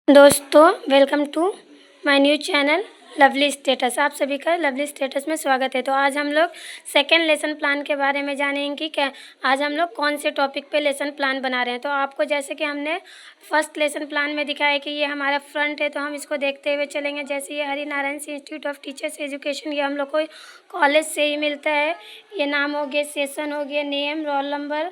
दोस्तों, welcome to my new channel lovely status. आप सभी का लवली स्टेटस में स्वागत है। तो आज हम लोग सेकेंड लेसन प्लान के बारे में जानेंगे कि क्या आज हम लोग कौन से टॉपिक पे लेसन प्लान बना रहे हैं। तो आपको जैसे कि हमने फर्स्ट लेसन प्लान में दिखाया कि ये हमारा फ्रंट है, तो हम इसको देखते हुए चलेंगे। जैसे ये Harinarayan institute of teachers education, ये हम लोग को कॉलेज से ही मिलता है। ये नाम हो गया, सेशन हो गया, name, roll number,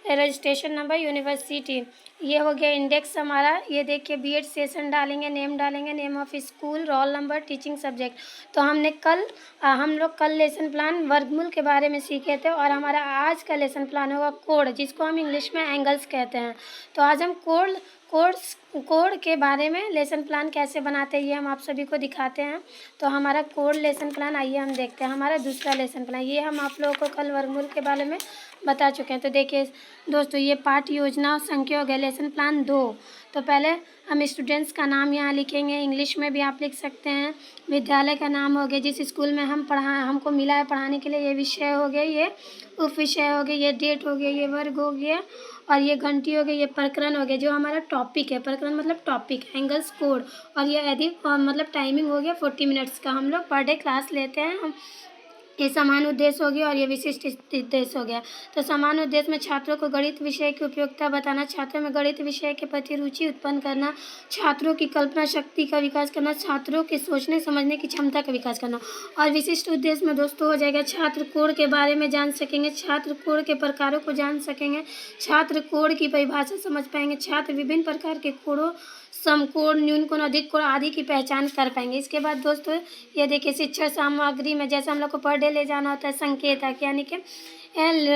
registration number, university, ये हो गया इंडेक्स हमारा। ये देखिए बीएड सेशन डालेंगे, नेम डालेंगे, name of school, roll number, teaching subject. तो हम लोग कल लेसन प्लान वर्गमूल के बारे में सीखे थे, और हमारा आज का लेसन प्लान होगा कोड, जिसको हम इंग्लिश में एंगल्स कहते हैं। तो आज हम कोड के बारे में लेसन प्लान कैसे बनाते हैं ये हम आप सभी को दिखाते हैं। तो हमारा कोड लेसन प्लान, आइए हम देखते हैं। हमारा दूसरा लेसन प्लान, ये हम आप लोगों को कल वर्गमूल के बारे में बता चुके हैं। तो देखिए दोस्तों, ये पाठ योजना और संख्या हो गया लेसन प्लान 2। तो पहले हम स्टूडेंट्स का नाम यहाँ लिखेंगे, इंग्लिश में भी आप लिख सकते हैं। विद्यालय का नाम हो गया, जिस स्कूल में हमको मिला है पढ़ाने के लिए, ये विषय हो गया, ये उप विषय हो गया, ये डेट हो गया, ये वर्ग हो गया, और ये घंटी हो गई, ये प्रकरण हो गया, जो हमारा टॉपिक है। प्रकरण मतलब टॉपिक, एंगल्स कोड, और ये यदि मतलब टाइमिंग हो गया 40 मिनट्स का। हम लोग पर डे क्लास लेते हैं। ये समान उद्देश्य हो गया और ये विशिष्ट उद्देश्य हो गया। तो समान उद्देश्य में छात्रों को गणित विषय की उपयोगिता बताना, छात्रों में गणित विषय के प्रति रुचि उत्पन्न करना, छात्रों की कल्पना शक्ति का विकास करना, छात्रों के सोचने समझने की क्षमता का विकास करना। और विशिष्ट उद्देश्य में दोस्तों हो जाएगा छात्र कोड के बारे में जान सकेंगे, छात्र कोड के प्रकारों को जान सकेंगे, छात्र कोड की परिभाषा समझ पाएंगे, छात्र विभिन्न प्रकार के कोडों, सम कोड, न्यून कोड, अधिक कोड आदि की पहचान कर पाएंगे। इसके बाद दोस्तों ये देखिए शिक्षण सामग्री में जैसे हम लोग को पर डे ले जाना होता है संकेतक, यानी कि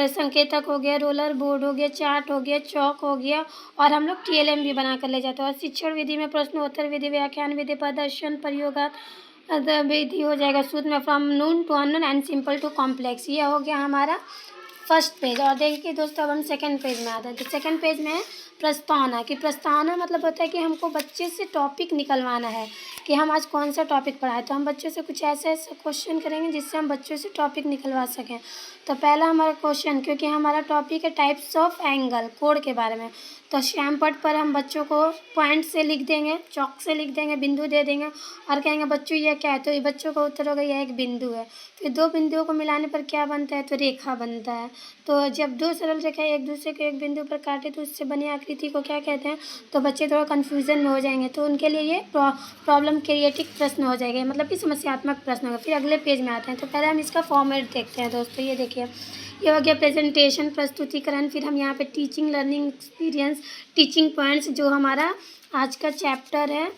संकेतक हो गया, रोलर बोर्ड हो गया, चार्ट हो गया, चौक हो गया, और हम लोग टीएलएम भी बना कर ले जाते हैं। और शिक्षण विधि में प्रश्नोत्तर विधि, व्याख्यान विधि, प्रदर्शन, प्रयोगात्मक विधि हो जाएगा सूत्र में from known to unknown and simple to complex. ये हो गया हमारा फर्स्ट पेज। और देखिए दोस्तों, अब हम सेकंड पेज में आते हैं। तो सेकंड पेज में है प्रस्तावना। कि प्रस्तावना मतलब होता है कि हमको बच्चे से टॉपिक निकलवाना है कि हम आज कौन सा टॉपिक पढ़ाएं। तो हम बच्चों से कुछ ऐसे ऐसे क्वेश्चन करेंगे जिससे हम बच्चों से टॉपिक निकलवा सकें। तो पहला हमारा क्वेश्चन, क्योंकि हमारा टॉपिक है टाइप्स ऑफ एंगल, कोड के बारे में, तो श्याम पट पर हम बच्चों को पॉइंट से लिख देंगे, चौक से लिख देंगे, बिंदु दे देंगे, और कहेंगे बच्चों ये क्या है। तो ये बच्चों का उत्तर होगा यह एक बिंदु है। फिर दो बिंदुओं को मिलाने पर क्या बनता है, तो रेखा बनता है। तो जब दो सरल रेखाएं एक दूसरे को एक बिंदु पर काटे तो उससे बनी आकृति को क्या कहते हैं। तो बच्चे थोड़ा कन्फ्यूजन में हो जाएंगे, तो उनके लिए ये प्रॉब्लम क्रिएटिव प्रश्न हो जाएगा, मतलब कि समस्यात्मक प्रश्न होगा। फिर अगले पेज में आते हैं। तो पहले हम इसका फॉर्मेट देखते हैं दोस्तों। ये देखिए, ये हो गया प्रेजेंटेशन, प्रस्तुतिकरण। फिर हम यहाँ पे teaching, learning experience, teaching points, जो हमारा आज का चैप्टर है,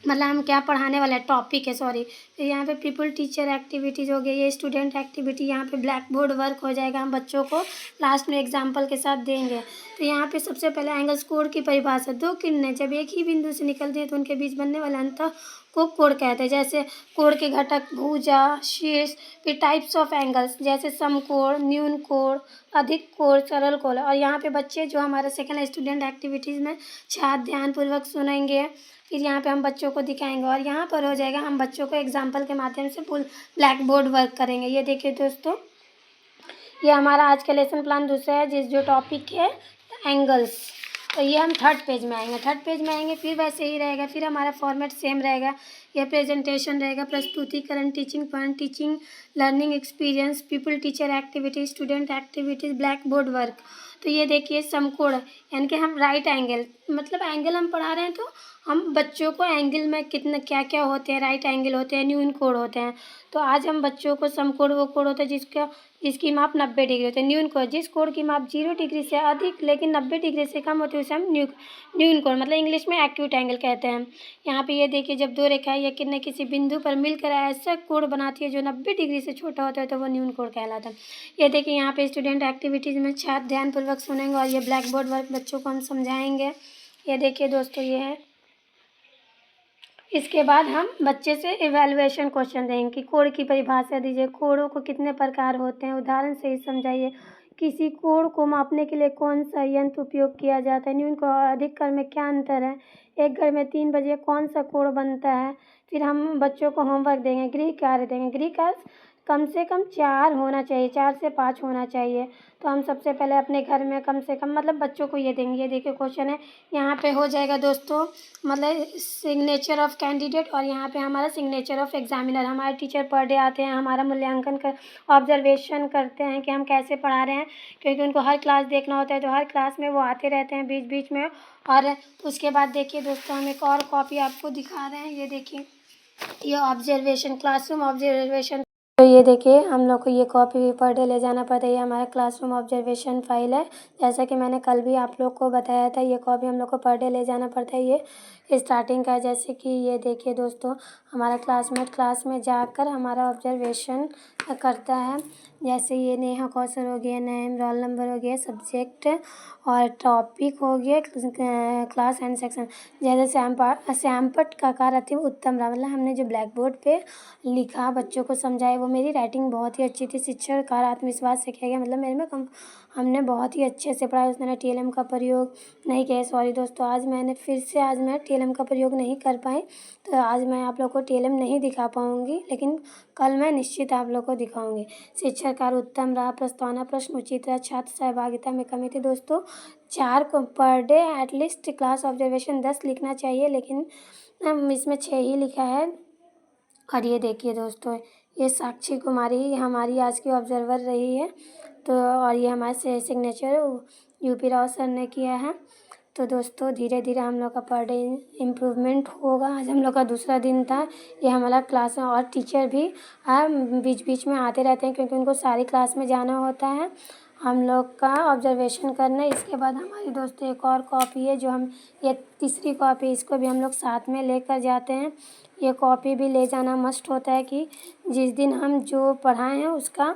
मतलब हम क्या पढ़ाने वाला है, टॉपिक है, सॉरी। तो यहाँ पे पीपल टीचर एक्टिविटीज़ हो गई, ये स्टूडेंट एक्टिविटी, यहाँ पे ब्लैक बोर्ड वर्क हो जाएगा, हम बच्चों को लास्ट में एग्जाम्पल के साथ देंगे। तो यहाँ पे सबसे पहले एंगल्स कोड की परिभाषा, दो किरणें जब एक ही बिंदु से निकलती हैं तो उनके बीच बनने वाला अंतर को कोड कहते हैं। जैसे कोड के घटक भुजा, शीर्ष। फिर टाइप्स ऑफ एंगल्स जैसे सम कोड, न्यून कोड, अधिक कोड, सरल कोड। और यहाँ पे बच्चे जो हमारे सेकंड स्टूडेंट एक्टिविटीज़ में छात्र ध्यानपूर्वक सुनेंगे, फिर यहाँ पे हम बच्चों को दिखाएंगे, और यहाँ पर हो जाएगा हम बच्चों को एग्जाम्पल के माध्यम से फुल ब्लैक बोर्ड वर्क करेंगे। ये देखिए दोस्तों, ये हमारा आज का लेसन प्लान दूसरा है, जो टॉपिक है एंगल्स। तो ये हम थर्ड पेज में आएंगे। थर्ड पेज में आएंगे फिर वैसे ही रहेगा, फिर हमारा फॉर्मेट सेम रहेगा। यह प्रेजेंटेशन रहेगा, प्रस्तुतिकरण, teaching point, teaching learning experience, people teacher activities, student activities, black board work. तो ये देखिए समकोण, यानी कि हम राइट एंगल, मतलब एंगल हम पढ़ा रहे हैं तो हम बच्चों को एंगल में कितना क्या क्या होते हैं, राइट एंगल होते हैं, न्यून कोण होते हैं। तो आज हम बच्चों को समकोण वो कोण होता है जिसकी माप 90 डिग्री होती है। न्यून कोण, जिस कोण की माप 0 डिग्री से अधिक लेकिन 90 डिग्री से कम होती है उसे हम न्यून कोण, मतलब इंग्लिश में एक्यूट एंगल कहते हैं। यहाँ पे ये देखिए, जब दो रेखाएं या किरणें किसी बिंदु पर मिलकर ऐसा कोण बनाती है जो 90 डिग्री से छोटा होता है तो वो न्यून कोण कहलाता है। ये देखिए, यहाँ पे स्टूडेंट एक्टिविटीज़ में छात्र ध्यानपूर्वक सुनेंगे, और ये ब्लैक बोर्ड वर्क बच्चों को हम समझाएंगे। ये देखिए दोस्तों, ये है। इसके बाद हम बच्चे से इवैल्यूएशन क्वेश्चन देंगे कि कोण की परिभाषा दीजिए, कोणों को कितने प्रकार होते हैं, उदाहरण से ही समझाइए, किसी कोण को मापने के लिए कौन सा यंत्र उपयोग किया जाता है, न्यून कोण और अधिक कोण में क्या अंतर है, एक घर में 3 बजे कौन सा कोण बनता है। फिर हम बच्चों को होमवर्क देंगे, गृह कार्य देंगे। गृह कार्य कम से कम 4 होना चाहिए, 4 से 5 होना चाहिए। तो हम सबसे पहले अपने घर में कम से कम मतलब बच्चों को ये देंगे। ये देखिए क्वेश्चन है, यहाँ पे हो जाएगा दोस्तों मतलब सिग्नेचर ऑफ कैंडिडेट और यहाँ पे हमारा सिग्नेचर ऑफ एग्जामिनर। हमारे टीचर पर डे आते हैं, हमारा मूल्यांकन कर ऑब्जर्वेशन करते हैं कि हम कैसे पढ़ा रहे हैं, क्योंकि उनको हर क्लास देखना होता है। तो हर क्लास में वो आते रहते हैं बीच बीच में। और उसके बाद देखिए दोस्तों, हम एक और कॉपी आपको दिखा रहे हैं। ये देखिए, ये ऑब्जर्वेशन, क्लासरूम ऑब्जर्वेशन। तो ये देखिए, हम लोग को ये कॉपी भी पर डे ले जाना पड़ता है। ये हमारा क्लासरूम ऑब्जर्वेशन फ़ाइल है। जैसा कि मैंने कल भी आप लोग को बताया था, ये कॉपी हम लोग को पर डे ले जाना पड़ता है। ये स्टार्टिंग का है। जैसे कि ये देखिए दोस्तों, हमारा क्लासमेट क्लास में जाकर हमारा ऑब्जर्वेशन करता है। जैसे ये नेहा कौशल हो गया, नेम, रोल नंबर हो गया, सब्जेक्ट और टॉपिक हो गया, क्लास एंड सेक्शन। जैसे श्यामपट का कार अति उत्तम रहा, मतलब हमने जो ब्लैक बोर्ड पे लिखा, बच्चों को समझाया, वो मेरी राइटिंग बहुत ही अच्छी थी। शिक्षक कार आत्मविश्वास से किया गया, मतलब मेरे में हमने बहुत ही अच्छे से पढ़ा। उसने टीएलएम का प्रयोग नहीं किया। सॉरी दोस्तों, आज मैं टीएलएम का प्रयोग नहीं कर पाई, तो आज मैं आप लोग को टीएलएम नहीं दिखा पाऊँगी, लेकिन कल मैं निश्चित आप लोग को दिखाऊंगी। शिक्षक कार्य उत्तम रहा, प्रस्तावना प्रश्न उचित रहा, छात्र सहभागिता में कमी थी। दोस्तों 4 को per day at least class observation 10 लिखना चाहिए, लेकिन इसमें 6 ही लिखा है। और ये देखिए दोस्तों, ये साक्षी कुमारी हमारी आज की ऑब्जर्वर रही है। तो और ये हमारे सिग्नेचर यूपी राव सर ने किया है। तो दोस्तों धीरे धीरे हम लोग का पर डे इम्प्रूवमेंट होगा। आज हम लोग का दूसरा दिन था। ये हमारा क्लास में और टीचर भी बीच बीच में आते रहते हैं, क्योंकि उनको सारी क्लास में जाना होता है हम लोग का ऑब्जर्वेशन करने। इसके बाद हमारी दोस्तों एक और कॉपी है, जो हम ये तीसरी कॉपी, इसको भी हम लोग साथ में लेकर जाते हैं। ये कॉपी भी ले जाना मस्ट होता है कि जिस दिन हम जो पढ़ाए हैं उसका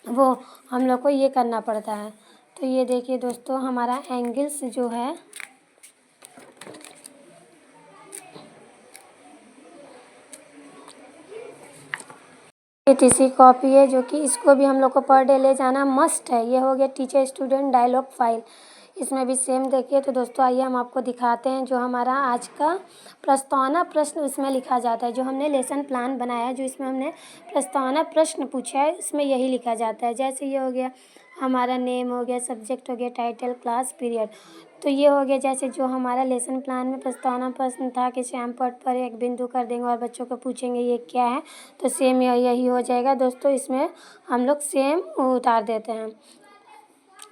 वो हम लोग को ये करना पड़ता है। तो ये देखिए दोस्तों, हमारा एंगल्स जो है ये तीसरी कॉपी है, जो कि इसको भी हम लोग को पर डे ले जाना मस्ट है। ये हो गया टीचर स्टूडेंट डायलॉग फाइल। इसमें भी सेम देखिए। तो दोस्तों आइए हम आपको दिखाते हैं जो हमारा आज का प्रस्तावना प्रश्न इसमें लिखा जाता है। जो हमने लेसन प्लान बनाया है, जो इसमें हमने प्रस्तावना प्रश्न पूछा है, इसमें यही लिखा जाता है। जैसे ये हो गया हमारा नेम, हो गया सब्जेक्ट, हो गया टाइटल, क्लास, पीरियड। तो ये हो गया जैसे जो हमारा लेसन प्लान में प्रस्तावना प्रश्न था कि श्यामपट पर एक बिंदु कर देंगे और बच्चों को पूछेंगे ये क्या है, तो सेम यही हो जाएगा दोस्तों। इसमें हम लोग सेम उतार देते हैं।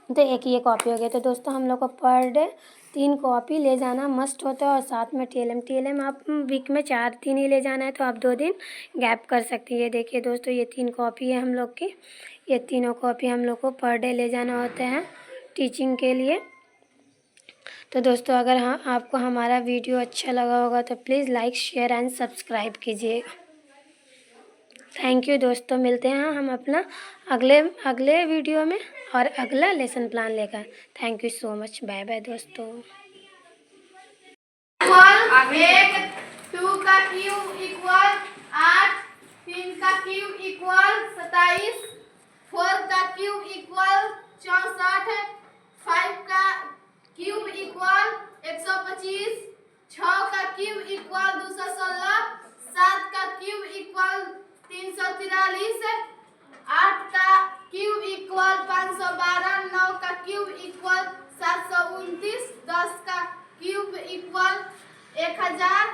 तो एक ये कॉपी हो गया। तो दोस्तों हम लोग को पर डे 3 कॉपी ले जाना मस्ट होता है, और साथ में टीएलएम आप वीक में 4-3 ही ले जाना है, तो आप 2 दिन गैप कर सकते हैं। ये देखिए दोस्तों, ये 3 कॉपी है हम लोग की। ये तीनों कॉपी हम लोग को पर डे ले जाना होते हैं टीचिंग के लिए। तो दोस्तों अगर आपको हमारा वीडियो अच्छा लगा होगा तो please like, share and subscribe कीजिए। थैंक यू दोस्तों, मिलते हैं हम अपना अगले वीडियो में और अगला लेसन प्लान लेकर। Thank you so much, bye bye दोस्तों। 2 का क्यूब इक्वल 8, 3 का क्यूब इक्वल 27, 4 का क्यूब इक्वल 64, 5 का क्यूब इक्वल 125, 6 का क्यूब इक्वल 216, 7 का क्यूब इक्वल 343, 8 का क्यूब इक्वल 512, 9 का क्यूब इक्वल 729, 10 का क्यूब इक्वल 1000,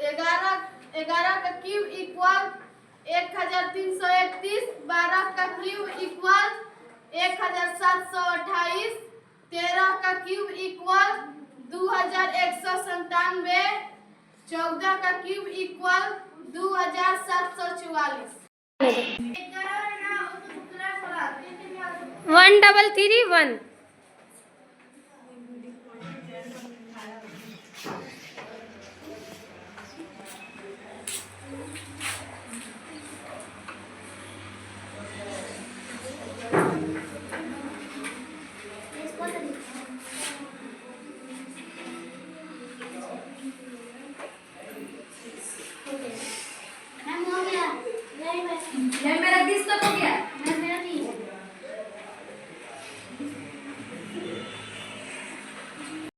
11 का क्यूब इक्वल 1331, 12 का क्यूब इक्वल 1728, 13 का क्यूब इक्वल 2197, 14 का क्यूब इक्वल 2744। 1 3 3 1